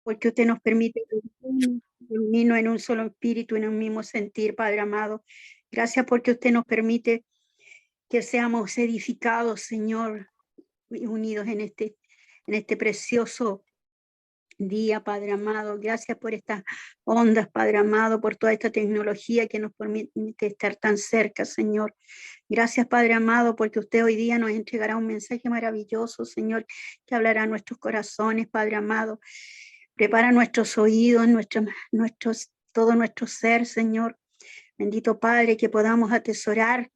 porque usted nos permite reunirnos en un solo espíritu, en un mismo sentir, Padre amado. Gracias porque usted nos permite que seamos edificados, Señor, y unidos en este precioso día, Padre amado. Gracias por estas ondas, Padre amado, por toda esta tecnología que nos permite estar tan cerca, Señor. Gracias, Padre amado, porque usted hoy día nos entregará un mensaje maravilloso, Señor, que hablará a nuestros corazones, Padre amado. Prepara nuestros oídos, todo nuestro ser, Señor. Bendito Padre, que podamos atesorar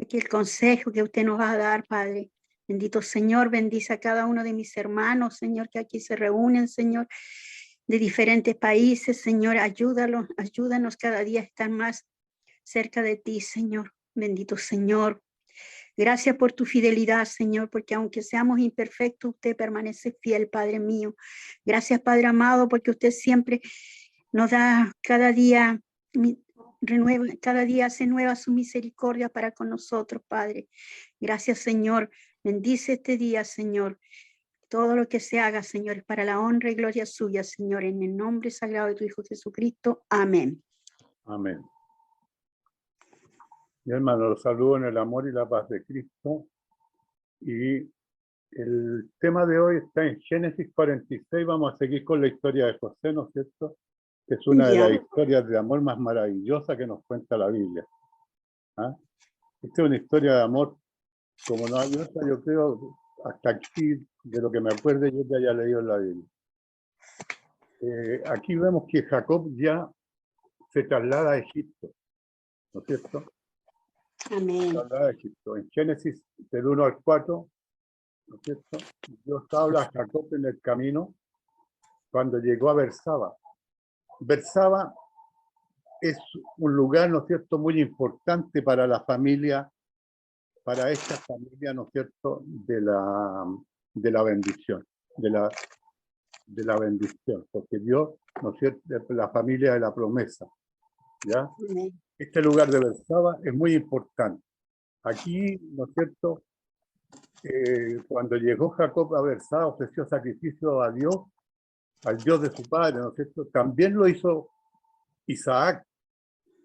aquel consejo que usted nos va a dar, Padre. Bendito Señor, bendice a cada uno de mis hermanos, Señor, que aquí se reúnen, Señor, de diferentes países, Señor. Ayúdanos cada día a estar más cerca de ti, Señor. Bendito Señor. Gracias por tu fidelidad, Señor, porque aunque seamos imperfectos, usted permanece fiel, Padre mío. Gracias, Padre amado, porque usted siempre nos da cada día hace nueva su misericordia para con nosotros, Padre. Gracias, Señor. Bendice este día, Señor. Todo lo que se haga, Señor, es para la honra y gloria suya, Señor, en el nombre sagrado de tu Hijo Jesucristo. Amén. Amén. Mi hermano, los saludo en el amor y la paz de Cristo. Y el tema de hoy está en Génesis 46. Vamos a seguir con la historia de José, ¿no es cierto? Que es una de las historias de amor más maravillosas que nos cuenta la Biblia. ¿Ah? Esta es una historia de amor como no hay otra, yo creo, hasta aquí, de lo que me acuerdo, yo ya haya leído en la Biblia. Aquí vemos que Jacob ya se traslada a Egipto, ¿no es cierto? Amén. Se traslada a Egipto. En Génesis del 1 al 4, ¿no es cierto? Dios habla a Jacob en el camino cuando llegó a Bersaba. Bersaba es un lugar, ¿no es cierto?, muy importante para la familia, para esta familia, ¿no es cierto?, de la bendición, de la bendición, porque Dios, ¿no es cierto?, la familia de la promesa, ¿ya? Amén. Este lugar de Bersaba es muy importante. Aquí, ¿no es cierto?, cuando llegó Jacob a Bersaba, ofreció sacrificio a Dios, al Dios de su padre, ¿no es cierto? También lo hizo Isaac,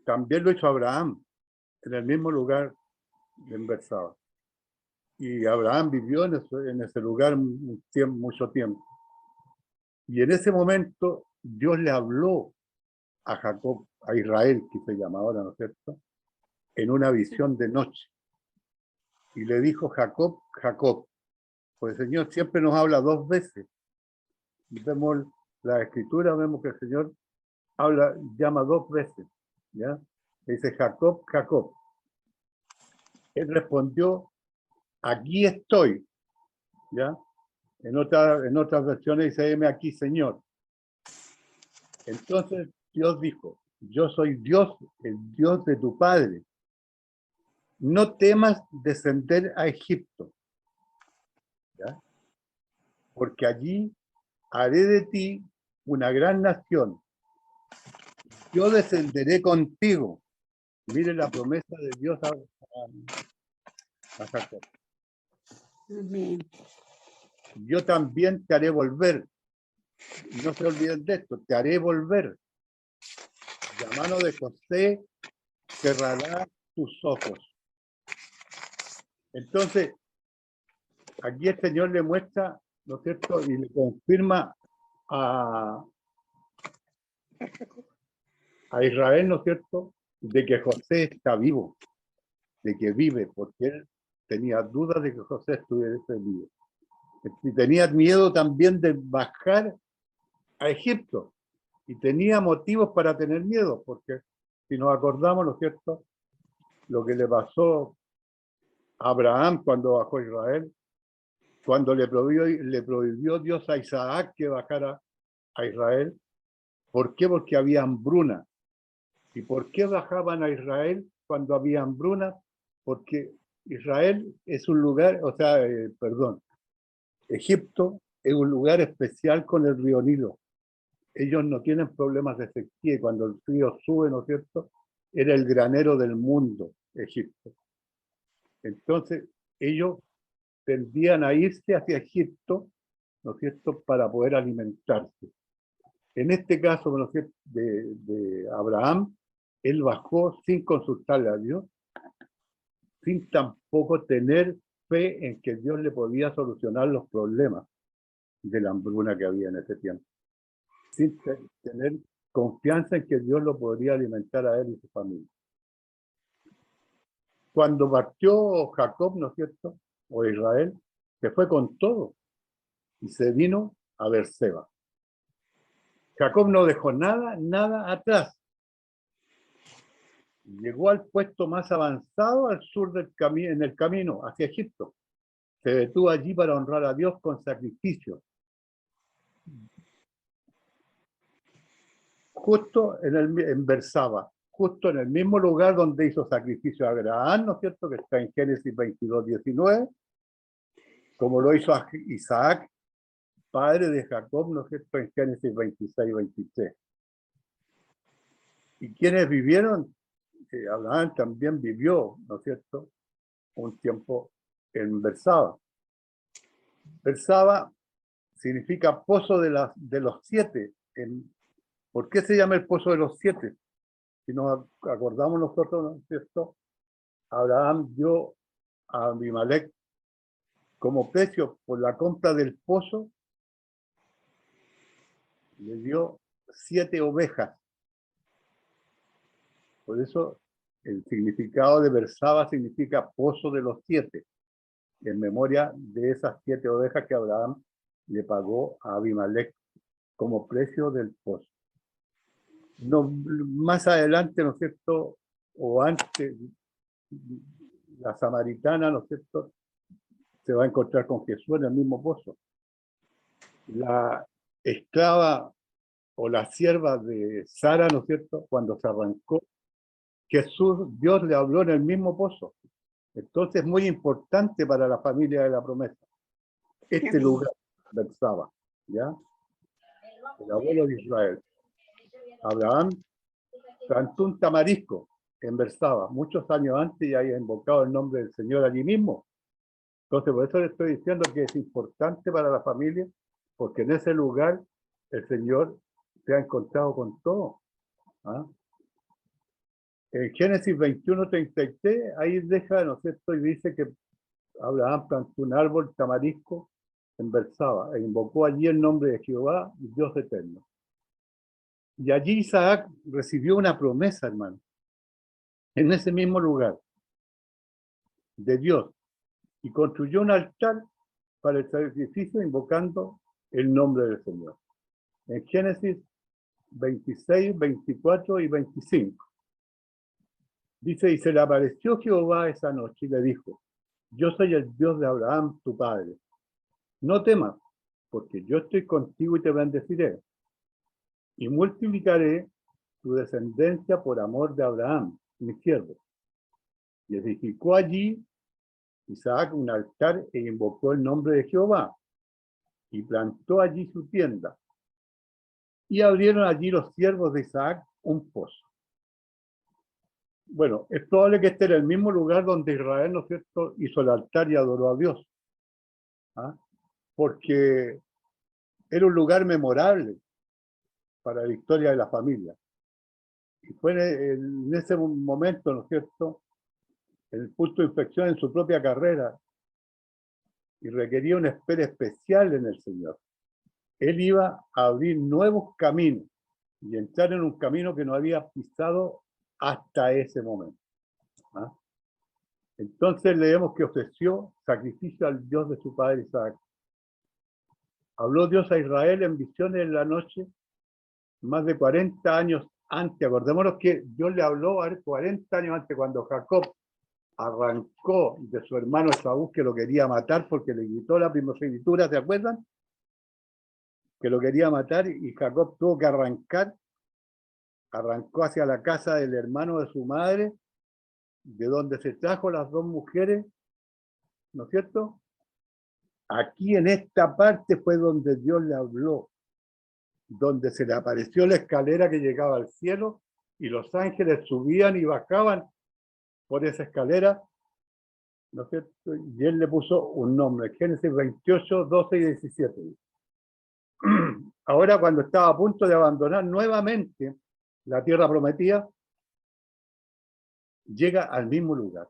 también lo hizo Abraham, en el mismo lugar en Bersaba. Y Abraham vivió en ese lugar mucho tiempo. Y en ese momento Dios le habló a Jacob, a Israel, que se llama ahora, ¿no es cierto?, en una visión de noche. Y le dijo: Jacob, Jacob. Pues el Señor siempre nos habla dos veces. Y vemos la escritura, vemos que el Señor llama dos veces, ¿ya? Dice: Jacob, Jacob. Él respondió: aquí estoy, ¿ya? En otras versiones dice: heme aquí, Señor. Entonces Dios dijo: yo soy Dios, el Dios de tu padre. No temas descender a Egipto, ¿ya? Porque allí haré de ti una gran nación. Yo descenderé contigo. Mire la promesa de Dios a Jacob. Amén. Yo también te haré volver. No se olviden de esto: te haré volver. La mano de José cerrará tus ojos. Entonces, aquí el Señor le muestra, ¿no es cierto?, y le confirma a Israel, ¿no es cierto?, de que José está vivo, de que vive, porque él tenía dudas de que José estuviese vivo. Y tenía miedo también de bajar a Egipto, y tenía motivos para tener miedo, porque si nos acordamos, ¿no es cierto?, lo que le pasó a Abraham cuando bajó a Israel, cuando le prohibió Dios a Isaac que bajara a Israel. ¿Por qué? Porque había hambruna. ¿Y por qué bajaban a Israel cuando había hambruna? Porque Israel es un lugar, Egipto es un lugar especial con el río Nilo. Ellos no tienen problemas de sequía, y cuando el río sube, ¿no es cierto?, era el granero del mundo, Egipto. Entonces, ellos tendían a irse hacia Egipto, ¿no es cierto?, para poder alimentarse. En este caso, ¿no es cierto?, de Abraham, él bajó sin consultarle a Dios, sin tampoco tener fe en que Dios le podía solucionar los problemas de la hambruna que había en ese tiempo, sin tener confianza en que Dios lo podría alimentar a él y su familia. Cuando partió Jacob, ¿no es cierto?, o Israel, se fue con todo y se vino a Beerseba. Jacob no dejó nada atrás. Llegó al puesto más avanzado al sur del en el camino hacia Egipto. Se detuvo allí para honrar a Dios con sacrificio. Justo en Beerseba, justo en el mismo lugar donde hizo sacrificio a Abraham, ¿no es cierto?, que está en Génesis 22:19, como lo hizo a Isaac, padre de Jacob, ¿no es cierto?, en Génesis 26:23. ¿Y quienes vivieron? Abraham también vivió, ¿no es cierto?, un tiempo en Beerseba. Beerseba significa pozo de los 7. ¿Por qué se llama el pozo de los 7? Si nos acordamos nosotros, ¿no es cierto?, Abraham dio a Abimelech como precio por la compra del pozo, le dio 7 ovejas. Por eso el significado de Beerseba significa pozo de los 7, en memoria de esas 7 ovejas que Abraham le pagó a Abimelech como precio del pozo. No, más adelante, ¿no es cierto?, o antes, la samaritana, ¿no es cierto?, se va a encontrar con Jesús en el mismo pozo. La esclava o la sierva de Sara, ¿no es cierto?, cuando se arrancó, Dios le habló en el mismo pozo. Entonces es muy importante para la familia de la promesa este lugar, Beerseba, ¿ya? El abuelo de Israel. Abraham plantó un tamarisco en Beerseba muchos años antes y había invocado el nombre del Señor allí mismo. Entonces, por eso le estoy diciendo que es importante para la familia, porque en ese lugar el Señor se ha encontrado con todo. ¿Ah? En Génesis 21:33, ahí deja, ¿no es cierto?, y dice que Abraham plantó un árbol tamarisco en Beerseba e invocó allí el nombre de Jehová, Dios eterno. Y allí Isaac recibió una promesa, hermano, en ese mismo lugar, de Dios, y construyó un altar para el sacrificio invocando el nombre del Señor. En Génesis 26, 24 y 25. Dice, y se le apareció Jehová esa noche y le dijo, yo soy el Dios de Abraham, tu padre. No temas, porque yo estoy contigo y te bendeciré. Y multiplicaré tu descendencia por amor de Abraham, mi siervo. Y edificó allí Isaac un altar e invocó el nombre de Jehová. Y plantó allí su tienda. Y abrieron allí los siervos de Isaac un pozo. Bueno, es probable que esté en el mismo lugar donde Israel, ¿no es cierto?, hizo el altar y adoró a Dios. ¿Ah? Porque era un lugar memorable para la historia de la familia. Y fue en ese momento, ¿no es cierto?, el punto de inflexión en su propia carrera y requería una espera especial en el Señor. Él iba a abrir nuevos caminos y entrar en un camino que no había pisado hasta ese momento. ¿Ah? Entonces leemos que ofreció sacrificio al Dios de su padre Isaac. Habló Dios a Israel en visiones en la noche, más de 40 años antes. Acordémonos que Dios le habló a él 40 años antes, cuando Jacob arrancó de su hermano Esaú, que lo quería matar porque le quitó la primogenitura, ¿se acuerdan? Que lo quería matar y Jacob tuvo que arrancó hacia la casa del hermano de su madre, de donde se trajo las 2 mujeres, ¿no es cierto? Aquí en esta parte fue donde Dios le habló, donde se le apareció la escalera que llegaba al cielo y los ángeles subían y bajaban por esa escalera, ¿no es cierto? Y él le puso un nombre, Génesis 28, 12 y 17. ahora cuando estaba a punto de abandonar nuevamente la tierra prometida, llega al mismo lugar.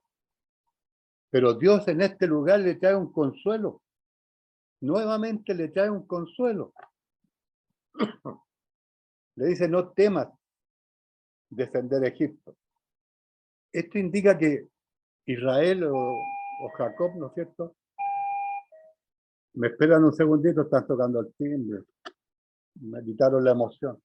Pero Dios en este lugar le trae un consuelo. Nuevamente le trae un consuelo. Le dice, no temas defender Egipto. Esto indica que Israel o Jacob, ¿no es cierto? Me esperan un segundito, están tocando el timbre. Me quitaron la emoción.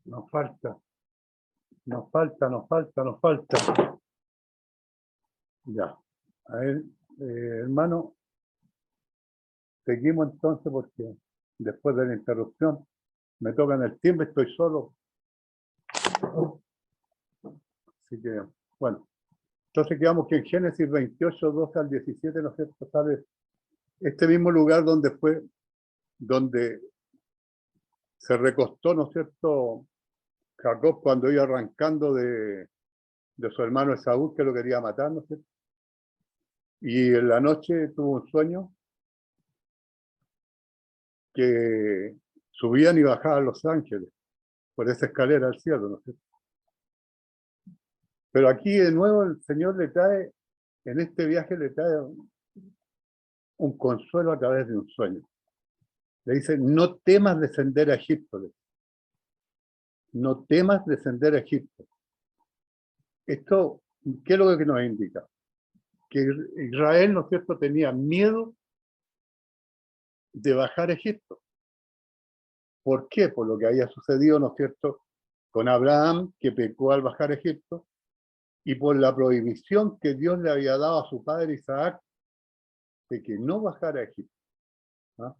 Nos falta, nos falta, nos falta, nos falta. Ya. A ver, hermano, seguimos entonces porque después de la interrupción me tocan el timbre, estoy solo. Así que, bueno. Entonces quedamos que en Génesis 28, 12 al 17, ¿no es cierto? Sale este mismo lugar donde se recostó, ¿no es cierto?, Jacob cuando iba arrancando de su hermano Esaú, que lo quería matar, ¿no es cierto? Y en la noche tuvo un sueño que subían y bajaban los ángeles por esa escalera al cielo, ¿no es cierto? Pero aquí de nuevo el Señor le trae, en este viaje le trae un consuelo a través de un sueño. Le dice, no temas descender a Egipto. No temas descender a Egipto. Esto, ¿qué es lo que nos indica? Que Israel, ¿no es cierto?, tenía miedo de bajar a Egipto. ¿Por qué? Por lo que había sucedido, ¿no es cierto?, con Abraham, que pecó al bajar a Egipto, y por la prohibición que Dios le había dado a su padre Isaac de que no bajara a Egipto. ¿Ah?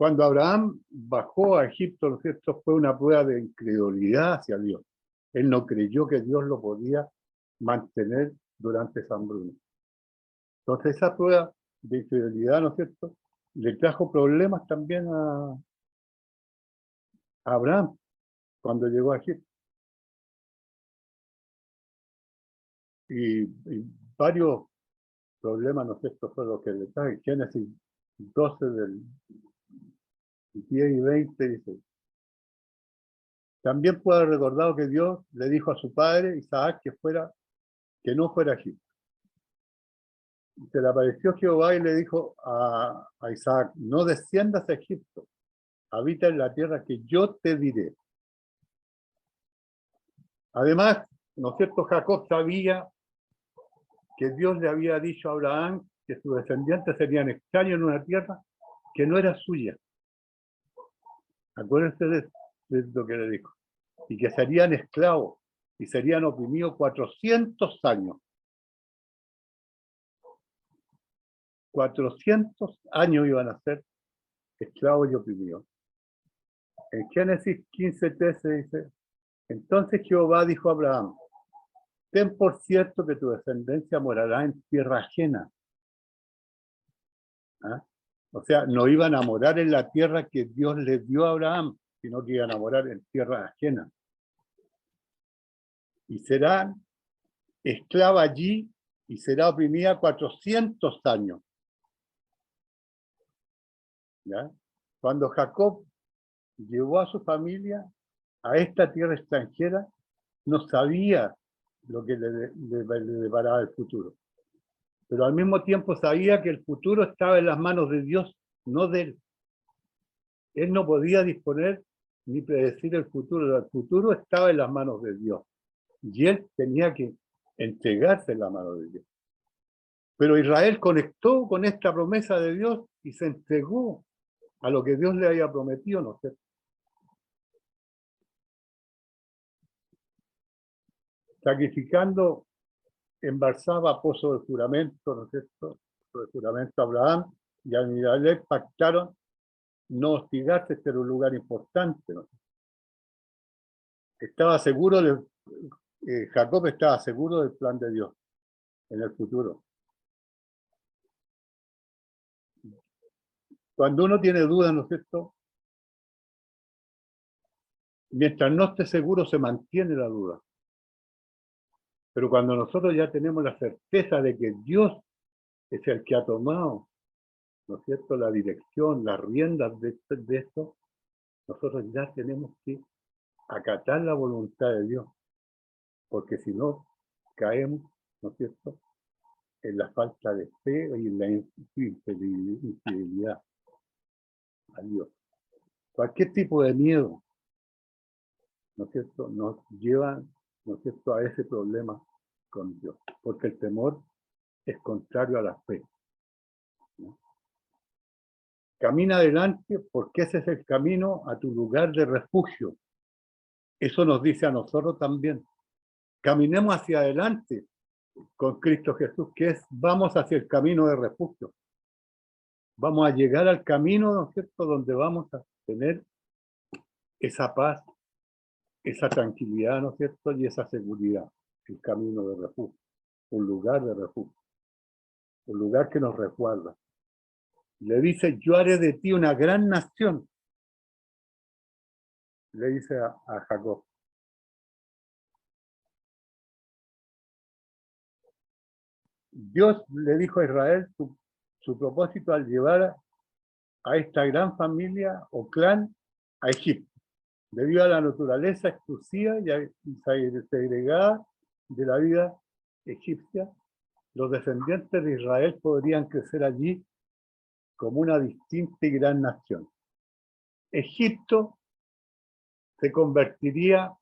Cuando Abraham bajó a Egipto, ¿no es cierto?, fue una prueba de incredulidad hacia Dios. Él no creyó que Dios lo podía mantener durante esa hambruna. Entonces esa prueba de infidelidad, ¿no es cierto?, le trajo problemas también a Abraham cuando llegó a Egipto. Y varios problemas, ¿no es cierto?, fue lo que le trajo. En Génesis 12 del 10 y 20 dice: también puede haber recordado que Dios le dijo a su padre Isaac que no fuera a Egipto. Se le apareció Jehová y le dijo a Isaac: no desciendas a Egipto, habita en la tierra que yo te diré. Además, ¿no es cierto?, Jacob sabía que Dios le había dicho a Abraham que sus descendientes serían extraños en una tierra que no era suya. Acuérdense de lo que le dijo. Y que serían esclavos y serían oprimidos 400 años. 400 años iban a ser esclavos y oprimidos. En Génesis 15:13 dice: entonces Jehová dijo a Abraham: ten por cierto que tu descendencia morará en tierra ajena. ¿Ah? O sea, no iban a morar en la tierra que Dios les dio a Abraham, sino que iban a morar en tierra ajena. Y serán esclava allí y será oprimida 400 años. ¿Ya? Cuando Jacob llevó a su familia a esta tierra extranjera, no sabía lo que le deparaba el futuro. Pero al mismo tiempo sabía que el futuro estaba en las manos de Dios, no de él. Él no podía disponer ni predecir el futuro estaba en las manos de Dios. Y él tenía que entregarse en la mano de Dios. Pero Israel conectó con esta promesa de Dios y se entregó a lo que Dios le había prometido, ¿no es cierto? Sacrificando en Barsaba, pozo del juramento, ¿no es cierto? Pozo del juramento, Abraham y Abimelech pactaron no hostigarse. Este era un lugar importante, ¿no? Estaba seguro, Jacob estaba seguro del plan de Dios en el futuro. Cuando uno tiene dudas, ¿no es cierto?, mientras no esté seguro se mantiene la duda. Pero cuando nosotros ya tenemos la certeza de que Dios es el que ha tomado, ¿no es cierto?, la dirección, las riendas de esto, nosotros ya tenemos que acatar la voluntad de Dios, porque si no, caemos, ¿no es cierto?, en la falta de fe y en la infidelidad a Dios. Cualquier tipo de miedo, ¿no es cierto?, nos lleva, ¿no es cierto?, a ese problema con Dios, porque el temor es contrario a la fe, ¿no? Camina adelante porque ese es el camino a tu lugar de refugio. Eso nos dice a nosotros también. Caminemos hacia adelante con Cristo Jesús, que es, vamos hacia el camino de refugio. Vamos a llegar al camino, ¿no es cierto?, donde vamos a tener esa paz, esa tranquilidad, ¿no es cierto?, y esa seguridad. El camino de refugio, un lugar de refugio, un lugar que nos resguarda. Le dice: yo haré de ti una gran nación. Le dice a Jacob. Dios le dijo a Israel su propósito al llevar a esta gran familia o clan a Egipto, debido a la naturaleza exclusiva y segregada de la vida egipcia. Los descendientes de Israel podrían crecer allí como una distinta y gran nación. Egipto se convertiría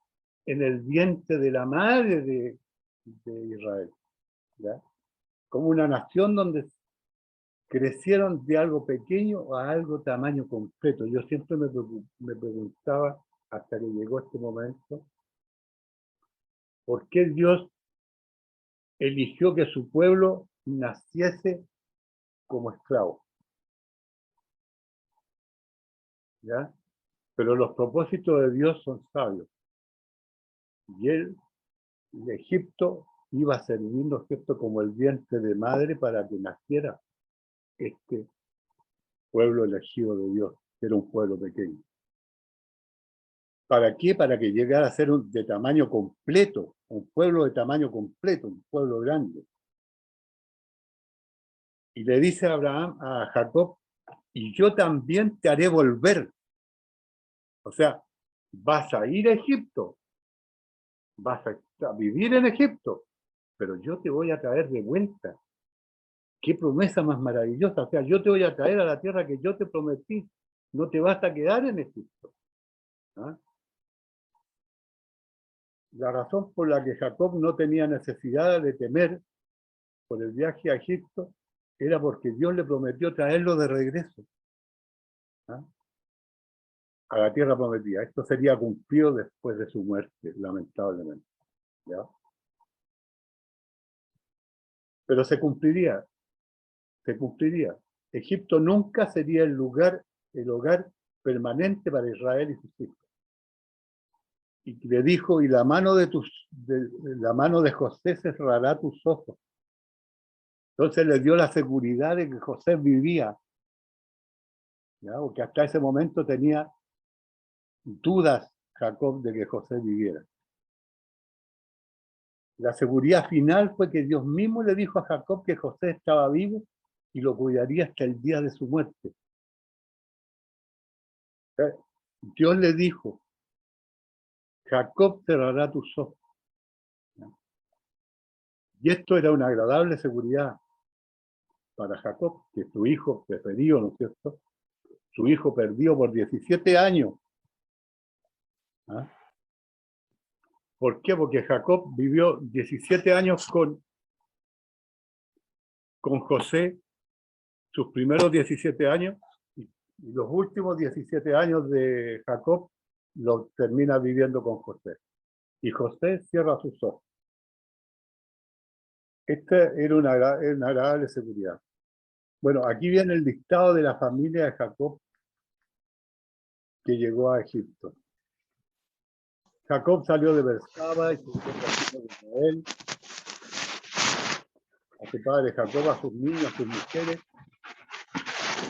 en el vientre de la madre de Israel, ¿ya?, como una nación donde crecieron de algo pequeño a algo tamaño completo. Yo siempre me preguntaba, hasta que llegó este momento, ¿por qué Dios eligió que su pueblo naciese como esclavo? ¿ya? Pero los propósitos de Dios son sabios. Y él, de Egipto, iba a servir, ¿no es cierto?, como el vientre de madre para que naciera este pueblo elegido de Dios, que era un pueblo pequeño. ¿Para qué? Para que llegara a ser de tamaño completo, un pueblo de tamaño completo, un pueblo grande. Y le dice a Abraham, a Jacob, y yo también te haré volver. O sea, vas a ir a Egipto, vas a vivir en Egipto, pero yo te voy a traer de vuelta. Qué promesa más maravillosa. O sea, yo te voy a traer a la tierra que yo te prometí. No te vas a quedar en Egipto. ¿Ah? La razón por la que Jacob no tenía necesidad de temer por el viaje a Egipto era porque Dios le prometió traerlo de regreso, ¿ah?, a la tierra prometida. Esto sería cumplido después de su muerte, lamentablemente, ¿ya? Pero se cumpliría, se cumpliría. Egipto nunca sería el hogar permanente para Israel y sus hijos. Y le dijo, y la mano la mano de José cerrará tus ojos. Entonces le dio la seguridad de que José vivía, ¿ya? Porque hasta ese momento tenía dudas Jacob de que José viviera. La seguridad final fue que Dios mismo le dijo a Jacob que José estaba vivo y lo cuidaría hasta el día de su muerte. Dios le dijo, Jacob cerrará tus ojos. Y esto era una agradable seguridad para Jacob, que su hijo preferido, ¿no es cierto?, su hijo perdió por 17 años. ¿Ah? ¿Por qué? Porque Jacob vivió 17 años con José, sus primeros 17 años, y los últimos 17 años de Jacob los termina viviendo con José. Y José cierra sus ojos. Esta era una agradable seguridad. Bueno, aquí viene el listado de la familia de Jacob que llegó a Egipto. Jacob salió de Bersaba y se fue camino de Israel. A su padre Jacob, a sus niños, a sus mujeres.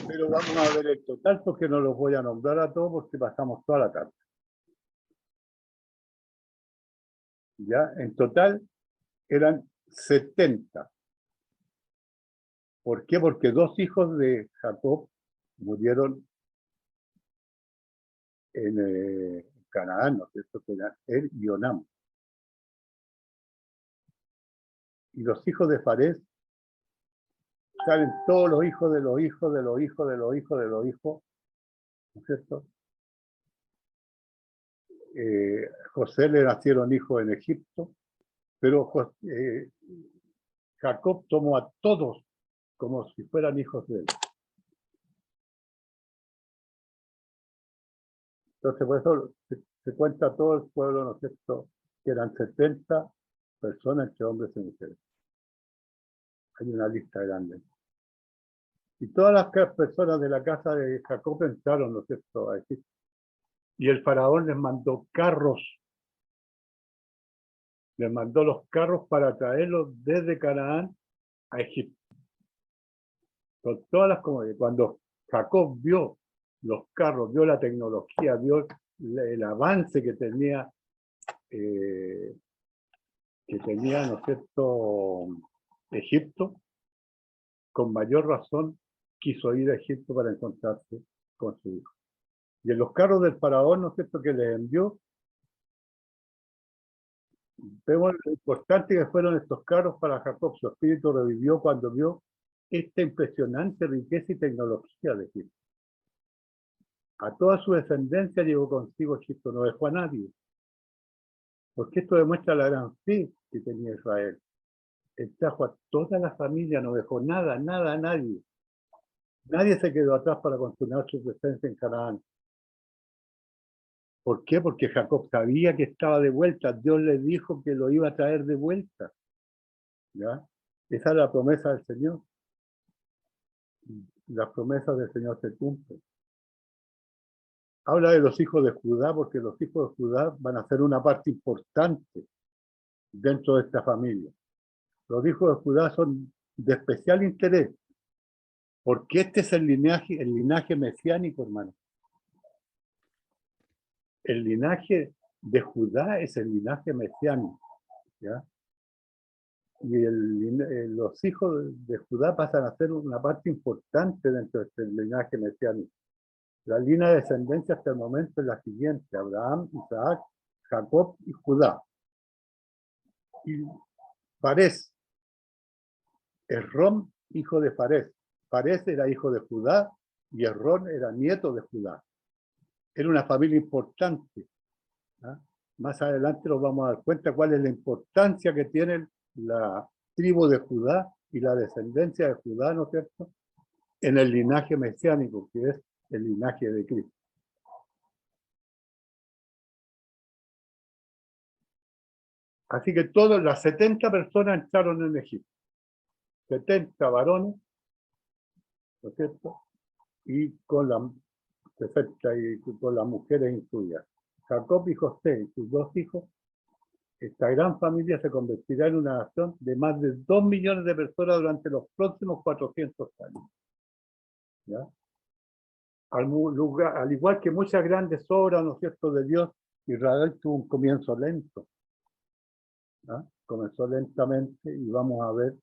Pero vamos a ver el total porque no los voy a nombrar a todos porque pasamos toda la tarde. Ya, en total eran 70. ¿Por qué? Porque dos hijos de Jacob murieron en Canaán, ¿no es cierto?, que eran él y Onam. Y los hijos de Fares salen todos los hijos de los hijos de los hijos de los hijos de los hijos, ¿no es cierto? José le nacieron hijos en Egipto, pero Jacob tomó a todos como si fueran hijos de él. Entonces, por eso se cuenta todo el pueblo, ¿no es cierto?, que eran 70 personas entre hombres y mujeres. Hay una lista grande. Y todas las personas de la casa de Jacob entraron, ¿no es cierto?, a Egipto. Y el faraón les mandó carros, les mandó los carros para traerlos desde Canaán a Egipto. Con todas las comodidades. Cuando Jacob vio los carros, vio la tecnología, vio el avance que tenía, ¿no es cierto?, Egipto, con mayor razón quiso ir a Egipto para encontrarse con su hijo. Y en los carros del faraón, ¿no es cierto?, que les envió, vemos lo importante que fueron estos carros para Jacob. Su espíritu revivió cuando vio esta impresionante riqueza y tecnología de Egipto. A toda su descendencia llevó consigo Egipto, no dejó a nadie. Porque esto demuestra la gran fe que tenía Israel. Él trajo a toda la familia, no dejó nada, nada, a nadie. Nadie se quedó atrás para continuar su presencia en Canaán. ¿Por qué? Porque Jacob sabía que estaba de vuelta. Dios le dijo que lo iba a traer de vuelta. ¿Ya? Esa es la promesa del Señor. Las promesas del Señor se cumplen. habla de los hijos de Judá, porque los hijos de Judá van a ser una parte importante dentro de esta familia. Los hijos de Judá son de especial interés, porque este es el linaje mesiánico, hermano. El linaje de Judá es el linaje mesiánico, ¿ya? Y los hijos de Judá pasan a ser una parte importante dentro de este linaje mesiánico. La línea de descendencia hasta el momento es la siguiente: Abraham, Isaac, Jacob y Judá. Y Farés, Esrom, hijo de Farés. Farés era hijo de Judá y Esrom era nieto de Judá. Era una familia importante, ¿ah? Más adelante nos vamos a dar cuenta cuál es la importancia que tiene la tribu de Judá y la descendencia de Judá, ¿no es cierto?, en el linaje mesiánico, que es el linaje de Cristo. Así que todas las 70 personas entraron en Egipto. 70 varones, ¿no es cierto?, y con las 60 y con las mujeres incluidas. Jacob y José y sus 2 hijos, esta gran familia se convertirá en una nación de más de 2 millones de personas durante los próximos 400 años. ¿Ya? Al igual que muchas grandes obras, ¿no es cierto?, de Dios, Israel tuvo un comienzo lento. ¿Ya? Comenzó lentamente y vamos a ver,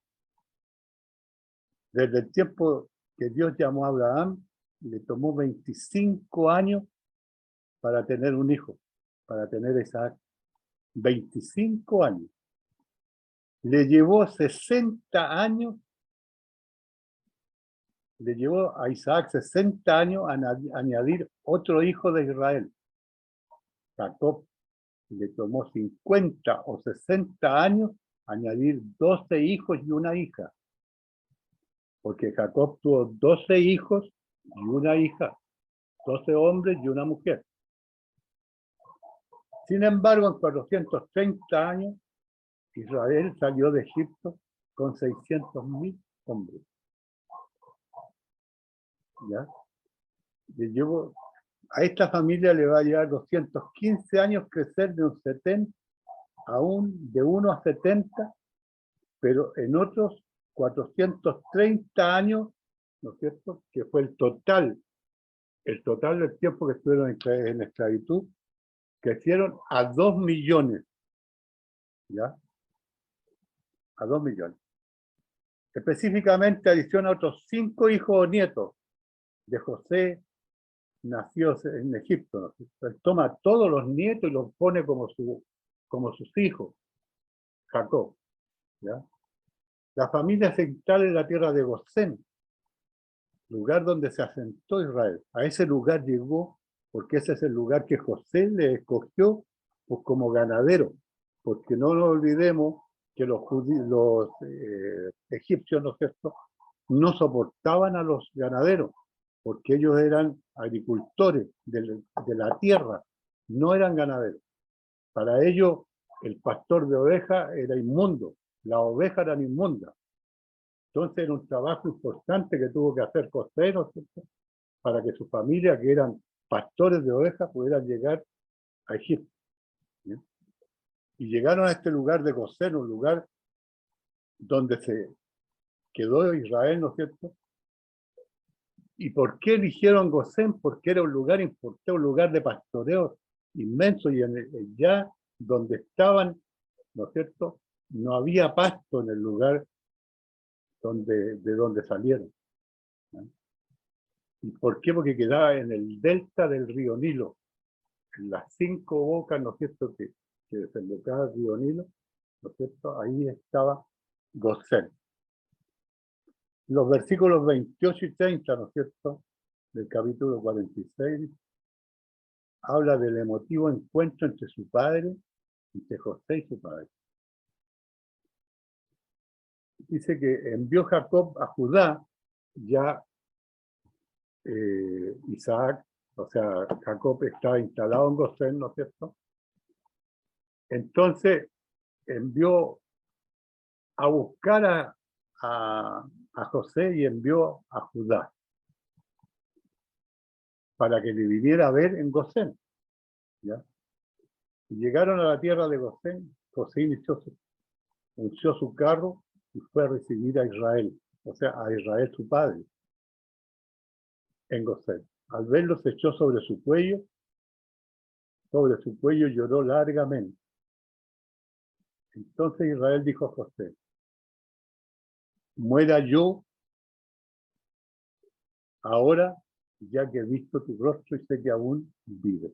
desde el tiempo que Dios llamó a Abraham, le tomó 25 años para tener un hijo, para tener a Isaac. 25 años. Le llevó 60 años, le llevó a Isaac 60 años a añadir otro hijo de Israel. Jacob le tomó 50 o 60 años añadir 12 hijos y una hija. Porque Jacob tuvo 12 hijos y una hija, 12 hombres y una mujer. Sin embargo, en 430 años, Israel salió de Egipto con 600.000 hombres. ¿Ya? A esta familia le va a llevar 215 años crecer de un 70 de 1 a 70, pero en otros 430 años, ¿no es cierto?, que fue el total del tiempo que estuvieron en esclavitud, crecieron a 2 millones, ¿ya? A 2 millones. Específicamente adiciona otros 5 hijos o nietos de José, nació en Egipto, ¿no? Él toma todos los nietos y los pone como sus hijos, Jacob, ¿ya? La familia se instala en la tierra de Gosén, lugar donde se asentó Israel. A ese lugar llegó porque ese es el lugar que José le escogió, pues, como ganadero, porque no nos olvidemos que los egipcios, ¿no es cierto?, no soportaban a los ganaderos, porque ellos eran agricultores de la tierra, no eran ganaderos. Para ellos, el pastor de ovejas era inmundo, las ovejas eran inmundas. Entonces era un trabajo importante que tuvo que hacer José, ¿no es cierto?, para que su familia, que eran pastores de ovejas, pudieran llegar a Egipto. ¿Sí? Y llegaron a este lugar de Gosén, un lugar donde se quedó Israel, ¿no es cierto? ¿Y por qué eligieron Gosén? Porque era un lugar importante, un lugar de pastoreo inmenso, y ya donde estaban, ¿no es cierto?, no había pasto en el lugar de donde salieron. ¿No? ¿Y por qué? Porque quedaba en el delta del río Nilo, en las 5 bocas, ¿no es cierto?, que desembocaba el río Nilo, ¿no es cierto?, ahí estaba Gosén. Los versículos 28 y 30, ¿no es cierto?, del capítulo 46, habla del emotivo encuentro entre su padre, entre José y su padre. Dice que envió Jacob a Judá, ya Isaac, o sea, Jacob estaba instalado en Gosén, ¿no es cierto? Entonces envió a buscar a José y envió a Judá. para que le viniera a ver en Gosén. ¿Ya? Y llegaron a la tierra de Gosén. José unció su carro y fue a recibir a Israel, o sea, a Israel su padre, en Gosén. Al verlo se echó sobre su cuello lloró largamente. Entonces Israel dijo a José: muera yo ahora, ya que he visto tu rostro y sé que aún vives.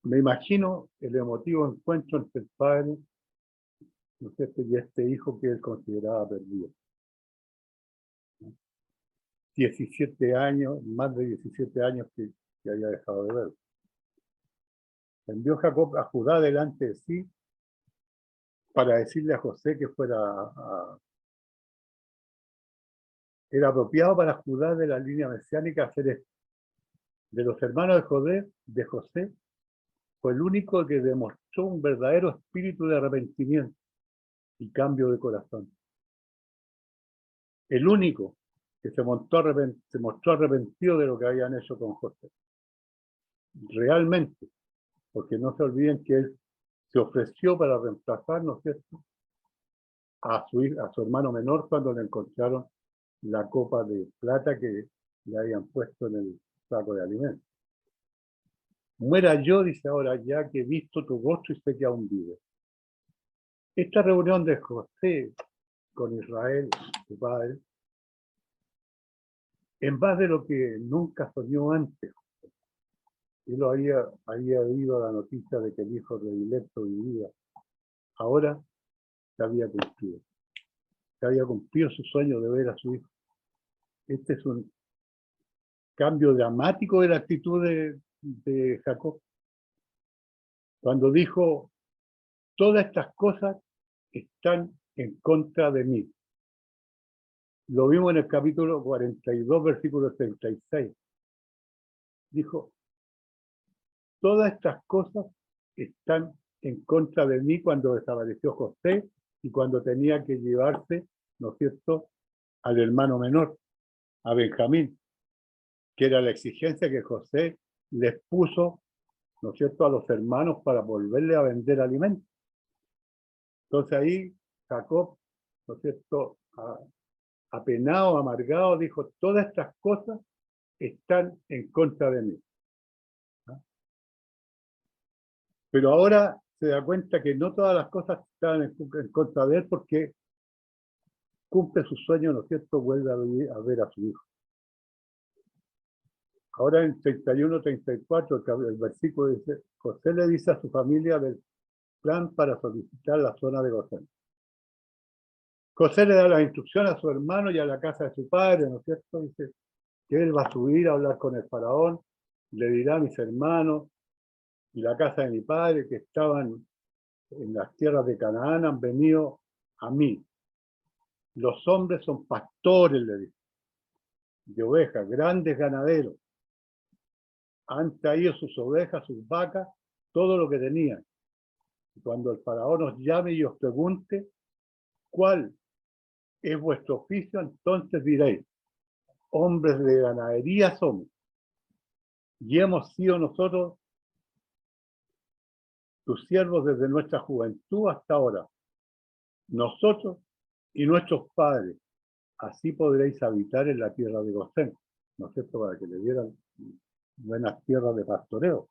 Me imagino el emotivo encuentro entre el padre, ¿no es cierto?, y este hijo que él consideraba perdido. 17 años, más de 17 años que había dejado de ver. Envió Jacob a Judá delante de sí para decirle a José que era apropiado para Judá de la línea mesiánica hacer esto. De los hermanos de José, fue el único que demostró un verdadero espíritu de arrepentimiento y cambio de corazón. El único que se mostró arrepentido de lo que habían hecho con José. Realmente, porque no se olviden que él se ofreció para reemplazar, ¿no es cierto?, a su hermano menor cuando le encontraron la copa de plata que le habían puesto en el saco de alimentos. Muera yo, dice ahora, ya que he visto tu rostro y sé que aún vives. Esta reunión de José con Israel, su padre, en base de lo que nunca soñó antes. Él había oído la noticia de que el hijo predilecto vivía. Ahora se había cumplido. Se había cumplido su sueño de ver a su hijo. Este es un cambio dramático de la actitud de Jacob. Cuando dijo: todas estas cosas están en contra de mí. Lo vimos en el capítulo 42, versículo 36. Dijo: todas estas cosas están en contra de mí, cuando desapareció José y cuando tenía que llevarse, ¿no es cierto?, al hermano menor, a Benjamín, que era la exigencia que José les puso, ¿no es cierto?, a los hermanos para volverle a vender alimentos. Entonces ahí Jacob, ¿no es cierto?, apenado, amargado, dijo: todas estas cosas están en contra de mí. Pero ahora se da cuenta que no todas las cosas están en contra de él, porque cumple su sueño, ¿no es cierto?, vuelve a ver a su hijo. Ahora en 31-34, el versículo dice: José le dice a su familia del plan para solicitar la zona de Gosén. José le da las instrucciones a su hermano y a la casa de su padre, ¿no es cierto? Dice que él va a subir a hablar con el faraón, le dirá: mis hermanos y la casa de mi padre que estaban en las tierras de Canaán han venido a mí. Los hombres son pastores, le dice, de ovejas, grandes ganaderos. Han traído sus ovejas, sus vacas, todo lo que tenían. Y cuando el faraón os llame y os pregunte cuál es vuestro oficio, entonces diréis: hombres de ganadería somos, y hemos sido nosotros tus siervos desde nuestra juventud hasta ahora, nosotros y nuestros padres. Así podréis habitar en la tierra de Gosén, ¿no es cierto?, para que le dieran buenas tierras de pastoreo.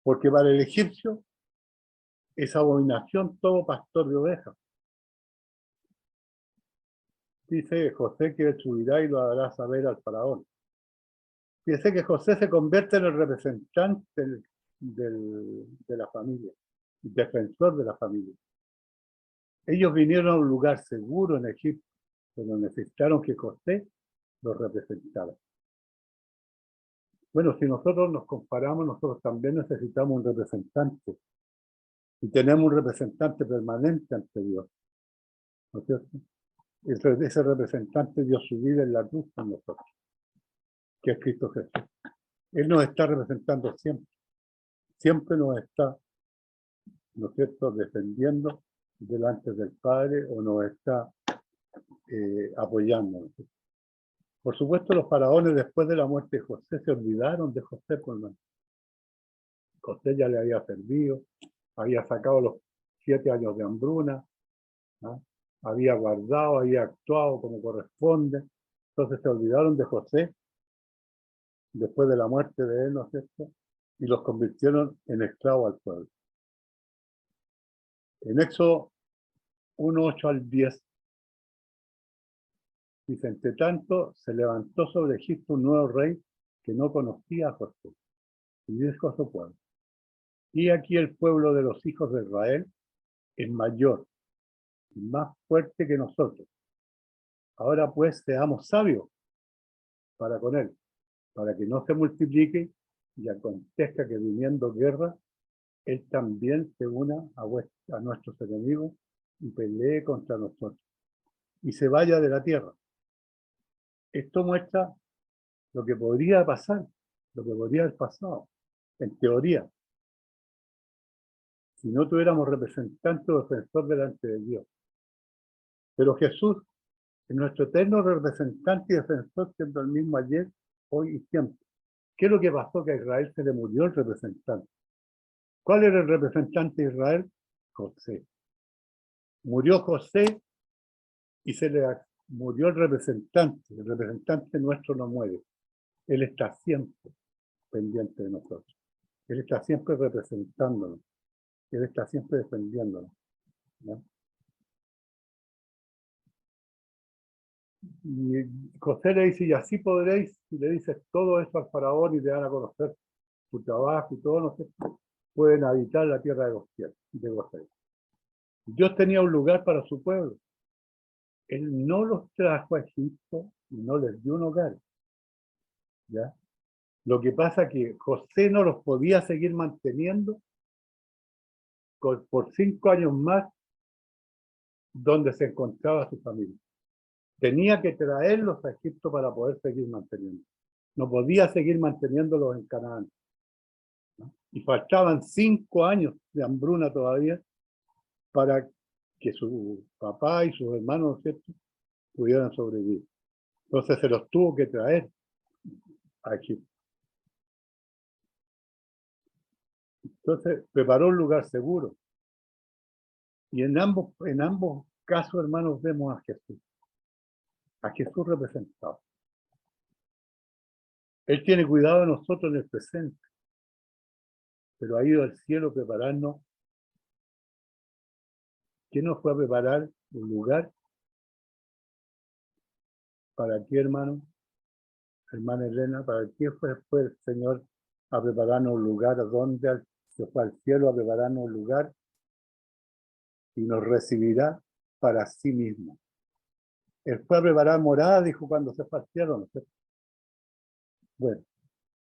Porque para el egipcio es abominación todo pastor de ovejas. Dice José que él subirá y lo hará saber al faraón. Fíjese que José se convierte en el representante de la familia, defensor de la familia. Ellos vinieron a un lugar seguro en Egipto, pero necesitaron que José los representara. Bueno, si nosotros nos comparamos, nosotros también necesitamos un representante. Y tenemos un representante permanente ante Dios, ¿no es cierto? Ese representante dio su vida en la cruz por nosotros, que es Cristo Jesús. Él nos está representando siempre. Siempre nos está, ¿no es cierto?, defendiendo delante del Padre, o nos está apoyando, ¿no? Por supuesto, los faraones después de la muerte de José se olvidaron de José, por lo menos. José ya le había servido, había sacado los 7 años de hambruna, ¿no? Había guardado, había actuado como corresponde. Entonces se olvidaron de José después de la muerte de él, ¿no es cierto? Y los convirtieron en esclavos al pueblo. En Éxodo 1:8 al 10, dice: entre tanto se levantó sobre Egipto un nuevo rey que no conocía a José. Y dijo a su pueblo: y aquí el pueblo de los hijos de Israel es mayor y más fuerte que nosotros. Ahora pues seamos sabios para con él, para que no se multiplique y acontezca que viniendo guerra, él también se una a nuestros enemigos y pelee contra nosotros y se vaya de la tierra. Esto muestra lo que podría pasar, lo que podría haber pasado, en teoría, si no tuviéramos representante o defensor delante de Dios. Pero Jesús es nuestro eterno representante y defensor, siendo el mismo ayer, hoy y siempre. ¿Qué es lo que pasó? Que a Israel se le murió el representante. ¿Cuál era el representante de Israel? José. Murió José y se le murió el representante. El representante nuestro no muere. Él está siempre pendiente de nosotros. Él está siempre representándonos. Él está siempre defendiéndonos, ¿no? Y José le dice: y así podréis, y le dices todo esto al faraón y te dan a conocer su trabajo y todo, no sé, pueden habitar la tierra de Gosén. Dios tenía un lugar para su pueblo. Él no los trajo a Egipto y no les dio un hogar, ¿ya? Lo que pasa es que José no los podía seguir manteniendo por 5 años más donde se encontraba su familia. Tenía que traerlos a Egipto para poder seguir manteniendo. No podía seguir manteniéndolos en Canaán, ¿no? Y faltaban 5 años de hambruna todavía para que su papá y sus hermanos, ¿cierto?, pudieran sobrevivir. Entonces se los tuvo que traer a Egipto. Entonces preparó un lugar seguro. Y en ambos casos, hermanos, vemos a Jesús representado. Él tiene cuidado de nosotros en el presente, pero ha ido al cielo a prepararnos. ¿Quién nos fue a preparar un lugar? ¿Para qué, hermano? Hermana Elena, ¿para qué fue el Señor a prepararnos un lugar? ¿A dónde se fue al cielo a prepararnos un lugar? Y nos recibirá para sí mismo. Él fue a preparar morada, dijo cuando se fue al cielo, ¿no es cierto? Bueno,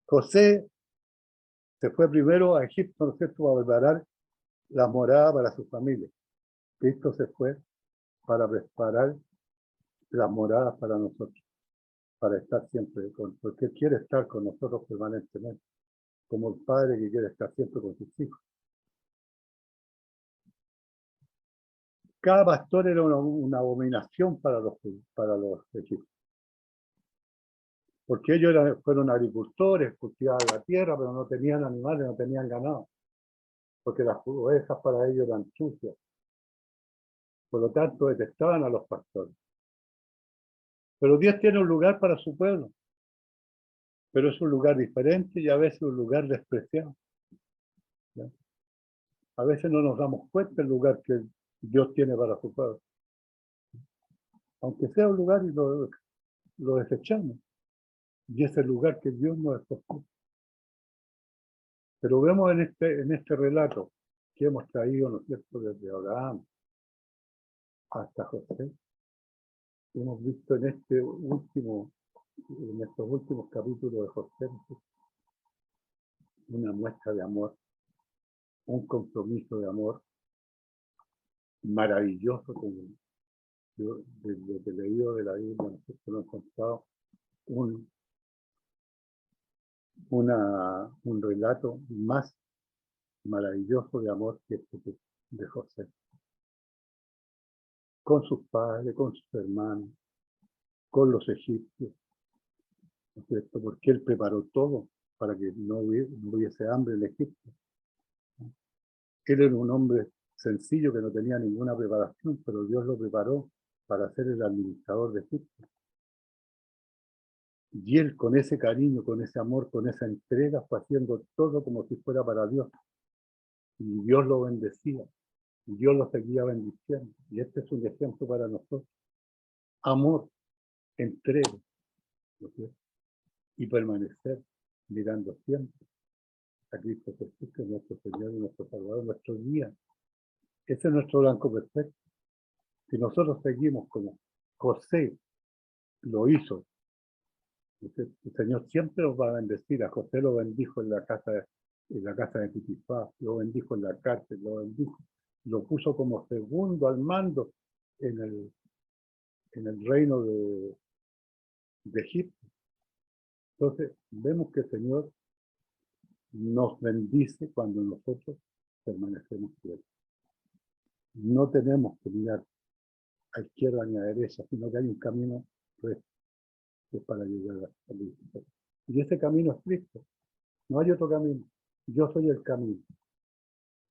José se fue primero a Egipto, ¿no es cierto?, a preparar la morada para su familia. Cristo se fue para preparar las moradas para nosotros, para estar siempre porque Él quiere estar con nosotros permanentemente, como el padre que quiere estar siempre con sus hijos. Cada pastor era una abominación para los egipcios, porque ellos fueron agricultores, cultivaban la tierra, pero no tenían animales, no tenían ganado, porque las ovejas para ellos eran sucias. Por lo tanto, detestaban a los pastores. Pero Dios tiene un lugar para su pueblo, pero es un lugar diferente y a veces un lugar despreciado, ¿ya? A veces no nos damos cuenta del lugar que Dios tiene para su pueblo, aunque sea un lugar y lo desechamos, y es el lugar que Dios nos escogió. Pero vemos en este relato que hemos traído, ¿no es cierto?, desde Abraham hasta José, hemos visto en estos últimos capítulos de José una muestra de amor, un compromiso de amor maravilloso, como yo desde lo que he leído de la Biblia, ¿no es cierto?, no he encontrado un relato más maravilloso de amor que este de José, con sus padres, con sus hermanos, con los egipcios, ¿no es cierto? Porque Él preparó todo para que no hubiese hambre en Egipto. Él era un hombre sencillo que no tenía ninguna preparación, pero Dios lo preparó para ser el administrador de Egipto. Y él con ese cariño, con ese amor, con esa entrega, fue haciendo todo como si fuera para Dios. Y Dios lo bendecía. Y Dios lo seguía bendiciendo. Y este es un ejemplo para nosotros. Amor, entrega, ¿no es cierto? Y permanecer mirando siempre a Cristo Jesús, que es nuestro Señor y nuestro Salvador, nuestro guía. Ese es nuestro blanco perfecto. Si nosotros seguimos como José lo hizo, el Señor siempre nos va a bendecir. A José lo bendijo en la casa de Potifar, lo bendijo en la cárcel, lo bendijo, lo puso como segundo al mando en el reino de Egipto. Entonces, vemos que el Señor nos bendice cuando nosotros permanecemos fieles. No tenemos que mirar a izquierda ni a derecha, sino que hay un camino recto para llegar a la felicidad. Y ese camino es Cristo. No hay otro camino. Yo soy el camino.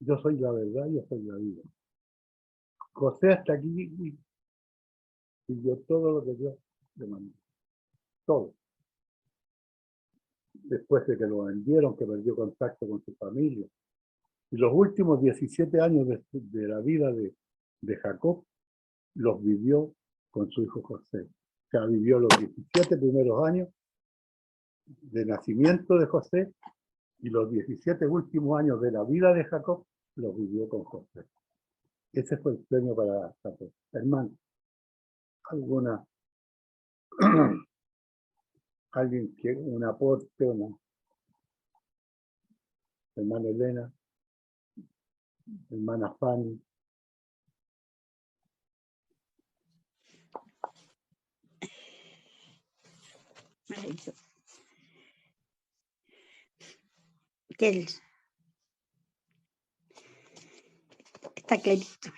Yo soy la verdad, yo soy la vida. José hasta aquí siguió todo lo que Dios le mandó. Todo. Después de que lo vendieron, que perdió contacto con su familia. Y los últimos 17 años de la vida de Jacob los vivió con su hijo José. O sea, vivió los 17 primeros años de nacimiento de José y los 17 últimos años de la vida de Jacob los vivió con José. Ese fue el premio para Jacob. Hermano, alguien que un aporte, una hermana Elena, hermana Fanny. Que él está clarito.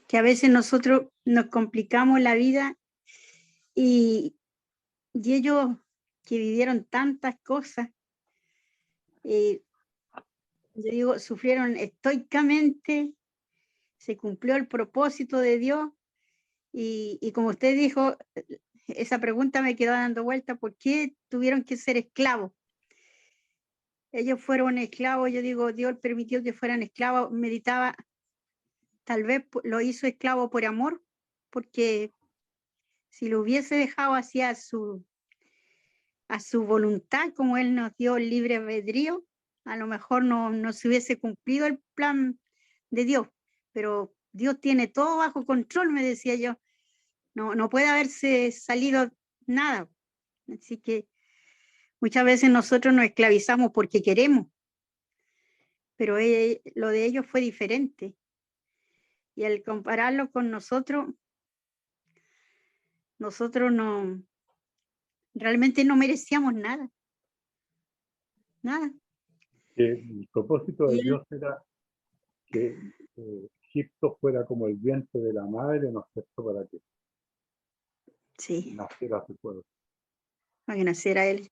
Que a veces nosotros nos complicamos la vida y ellos que vivieron tantas cosas, yo digo, sufrieron estoicamente, se cumplió el propósito de Dios y como usted dijo, esa pregunta me quedó dando vuelta, ¿por qué tuvieron que ser esclavos? Ellos fueron esclavos, yo digo, Dios permitió que fueran esclavos, meditaba, tal vez lo hizo esclavo por amor, porque si lo hubiese dejado así a su voluntad, como Él nos dio el libre albedrío, a lo mejor no se hubiese cumplido el plan de Dios, pero Dios tiene todo bajo control, me decía yo, no puede haberse salido nada. Así que muchas veces nosotros nos esclavizamos porque queremos, pero lo de ellos fue diferente. Y al compararlo con nosotros realmente no merecíamos nada. Nada. El propósito de Y Dios era que Egipto fuera como el vientre de la madre, ¿no es cierto?, para que sí, naciera su pueblo. para que naciera él.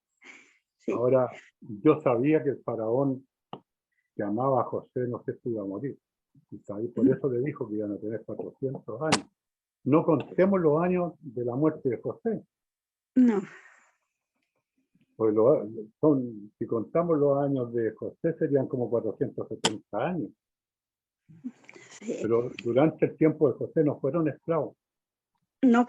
Sí. Ahora, yo sabía que el faraón que amaba a José, no sé si iba a morir. Y por eso le dijo que iban a tener 400 años. No contemos los años de la muerte de José. No. Pues si contamos los años de José, serían como 470 años. Sí. Pero durante el tiempo de José no fueron esclavos. No,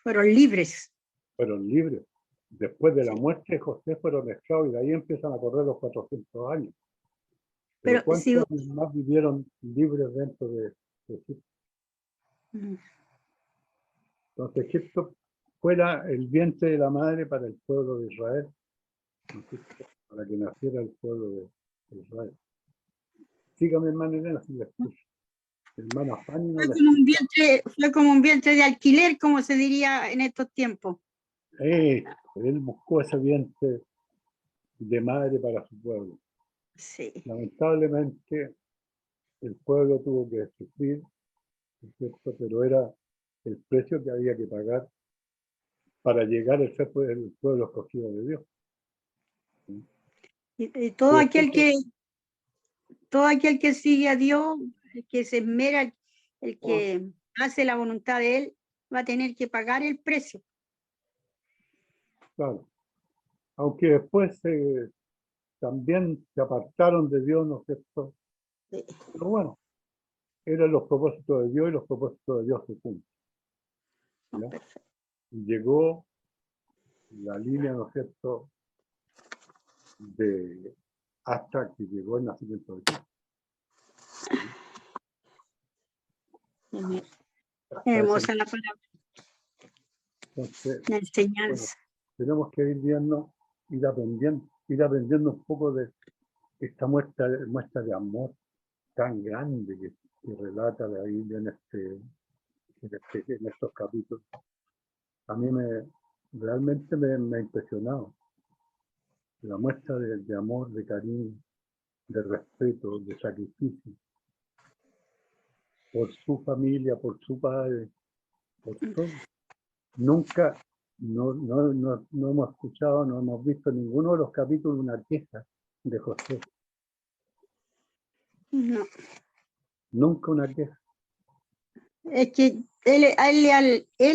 fueron libres. Fueron libres. Después de la muerte de José fueron esclavos y de ahí empiezan a correr los 400 años. Pero ¿cuántos años más vivieron libres dentro de Egipto? Entonces Egipto fuera el vientre de la madre para el pueblo de Israel, para que naciera el pueblo de Israel. Sígame, hermana Elena, si la escucho. Hermana Fanny no fue como un vientre de alquiler, como se diría en estos tiempos. él buscó ese vientre de madre para su pueblo. Sí. Lamentablemente el pueblo tuvo que sufrir, ¿cierto? Pero era el precio que había que pagar para llegar a ser el pueblo escogido de Dios. Y todo aquel que sigue a Dios, el que se esmera, el que hace la voluntad de Él, va a tener que pagar el precio. Claro. Aunque después también se apartaron de Dios, ¿no es cierto? Sí. Pero bueno, eran los propósitos de Dios y los propósitos de Dios se cumplen. ¿Ya? Y llegó la línea, ¿no es cierto?, hasta que llegó el nacimiento de Cristo. Hermosa la palabra, Entonces, la enseñanza. tenemos que ir aprendiendo un poco de esta muestra de amor tan grande que relata la Biblia en estos capítulos. A mí realmente me ha impresionado la muestra de amor, de cariño, de respeto, de sacrificio por su familia, por su padre, por todo. Nunca no hemos escuchado, no hemos visto en ninguno de los capítulos una queja de José. No. Nunca una queja. Es que él,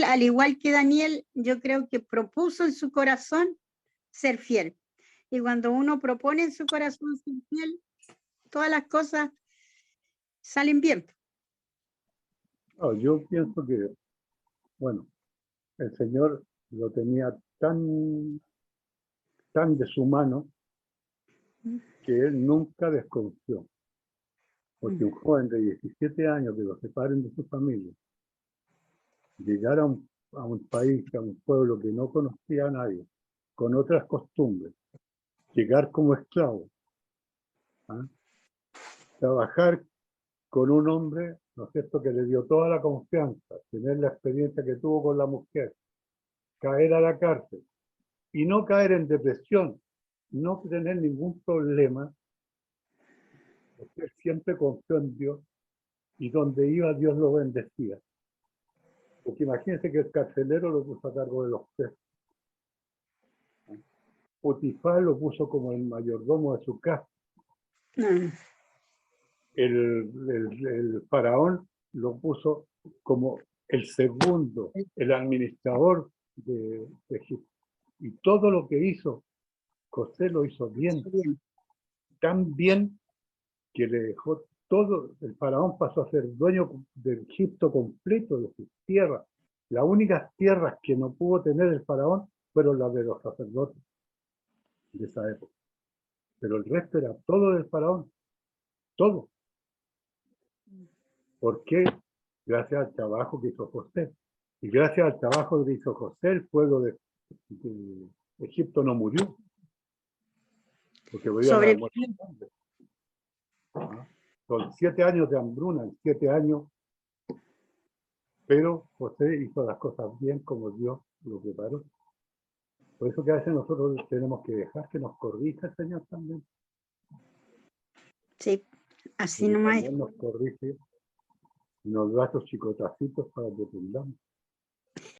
al igual que Daniel, yo creo que propuso en su corazón ser fiel. Y cuando uno propone en su corazón ser fiel, todas las cosas salen bien. No, yo pienso que, bueno, el Señor lo tenía tan de su mano que él nunca desconfió. Porque un joven de 17 años que lo separen de su familia, llegar a un país, a un pueblo que no conocía a nadie, con otras costumbres, llegar como esclavo, ¿ah? Trabajar con un hombre, ¿no es cierto?, que le dio toda la confianza, tener la experiencia que tuvo con la mujer, caer a la cárcel y no caer en depresión, no tener ningún problema, porque él siempre confió en Dios y donde iba Dios lo bendecía. Porque imagínense que el carcelero lo puso a cargo de los presos. Potifar lo puso como el mayordomo de su casa. El faraón lo puso como el segundo, el administrador de Egipto. Y todo lo que hizo, José lo hizo bien. Tan bien que le dejó todo. El faraón pasó a ser dueño de Egipto completo, de sus tierras. Las únicas tierras que no pudo tener el faraón fueron las de los sacerdotes de esa época. Pero el resto era todo del faraón. Todo. ¿Por qué? Gracias al trabajo que hizo José. Y gracias al trabajo que hizo José, el pueblo de Egipto no murió. Porque voy a dar muerte. Son 7 años de hambruna, 7 años. Pero José hizo las cosas bien como Dios lo preparó. Por eso que a veces nosotros tenemos que dejar que nos corrija el Señor también. Sí, así porque nomás. también nos corrige y nos da esos chicotacitos para que aprendamos.